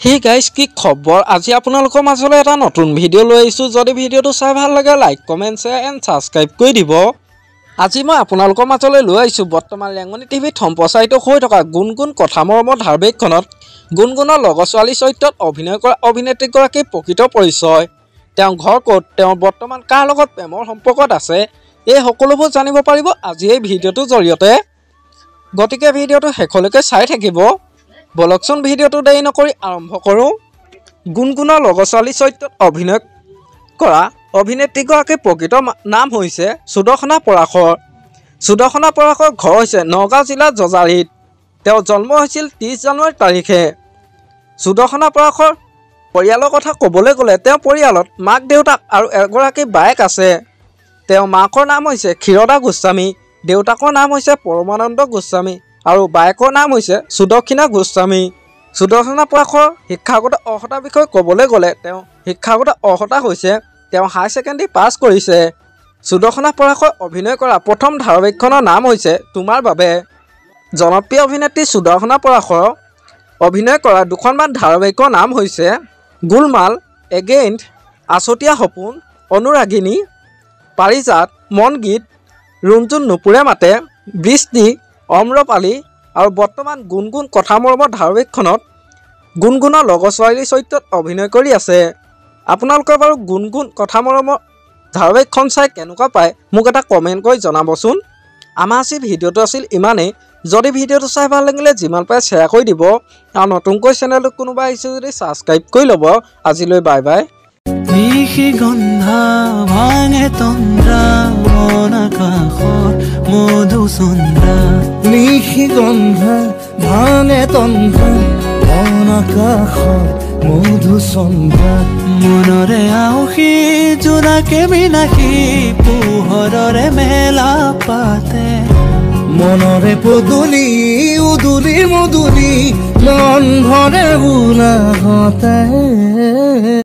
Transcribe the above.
hey guys কি খবৰ আজি আপোনালোকৰ মাজলৈ এটা নতুন ভিডিঅ' লৈ আহিছোঁ যদি ভিডিঅ'টো চাই ভাল লাগে like comment share and subscribe কৰি দিব আজি মই আপোনালোকৰ মাজলৈ লৈ আহিছোঁ বৰ্তমান ৰেঙনি টিভিত সম্প্ৰচাৰিত হৈ থকা গুণগুণ কথা মৰমৰ ধাৰাবাহিকখনত গুণগুণৰ লগৰ ছোৱালী চৰিত্ৰত অভিনয় কৰা অভিনেত্ৰীগৰাকীৰ প্ৰকৃত পৰিচয় তেওঁ ঘৰ ক'ত তেওঁ বৰ্তমান কাৰ লগত প্ৰেমৰ সম্পৰ্কত আছে এই সকলোবোৰ জানিব পাৰিব আজি এই ভিডিঅ'টোৰ জৰিয়তে গতিকে ভিডিঅ'টো শেষলৈকে চাই থাকিব বলকচোন ভিডিঅ'টো দেৰি নকৰি আৰম্ভ কৰোঁ গুণগুণৰ লগৰ ছোৱালী চৰিত্ৰত অভিনয় কৰা অভিনেত্ৰীগৰাকীৰ প্ৰকৃত নাম হৈছে সুদৰ্শনা পৰাশৰ সুদৰ্শনা পৰাশৰ ঘৰ হৈছে নগাঁও জিলাৰ জজাৰিত তেওঁ জন্ম হৈছিল 30 জানুৱাৰী তাৰিখে সুদৰ্শনা পৰাশৰ পৰিয়ালৰ কথা ক'বলৈ গ'লে তেওঁ পৰিয়ালত মাক দেউতাক আৰু এগৰাকী বায়েক আছে তেওঁ মাকৰ নাম হৈছে ক্ষীৰদা গোস্বামী দেউতাকৰ নাম হৈছে পৰমানন্দ গোস্বামী আৰু বায়েকৰ নাম হৈছে সুদক্ষিণা গোস্বামী সুদৰ্শনা পৰাশৰ শিক্ষাগত অৰ্হতাৰ বিষয়ে ক'বলৈ গ'লে তেওঁ শিক্ষাগত অৰ্হতা হৈছে তেওঁ হাই ছেকেণ্ডেৰী পাছ কৰিছে সুদৰ্শনা পৰাশৰ অভিনয় কৰা প্ৰথম ধাৰাবাহিকখনৰ নাম হৈছে তোমাৰ বাবে জনপ্ৰিয় অভিনেত্ৰী সুদৰ্শনা পৰাশৰ অভিনয় কৰা দুখনমান ধাৰাবাহিকৰ নাম হৈছে গোলমাল এগেইন আছতীয়া সপোন অনুৰাগিনী পাৰিজাত মনগীত ৰুণজুণ নুপুৰে মাতে বৃষ্টি অম্ৰপালি আৰু বৰ্তমান গুণগুণ কথা মৰমৰ ধাৰাবাহিকখনত গুণগুণৰ লগৰ ছোৱালী চৰিত্ৰত অভিনয় কৰি আছে আপোনালোকে বাৰু গুণগুণ কথা মৰমৰ ধাৰাবাহিকখন চাই কেনেকুৱা পায় মোক এটা কমেণ্ট কৰি জনাবচোন আমাৰ আজি ভিডিঅ'টো আছিল ইমানেই যদি ভিডিঅ'টো চাই ভাল লাগিলে যিমান পাৰে শ্বেয়াৰ কৰি দিব আৰু নতুনকৈ চেনেলটোত কোনোবা আহিছে যদি ছাবস্ক্ৰাইব কৰি ল'ব আজিলৈ বাই বাই নিশি গন্ধা ভাঙে তন্দ্ৰা মনাকাশৰ মধুচন্দ্ৰা নিশি গন্ধা ভাঙে তন্দ্ৰা মনাকাশৰ মধুচন্দ্ৰা মনৰে আউসী জোনাকে বিনাশী পোহৰৰে মেলা পাতে মনৰে পদূলি উদুলি মধুলি মন ভৰে বুলাহতে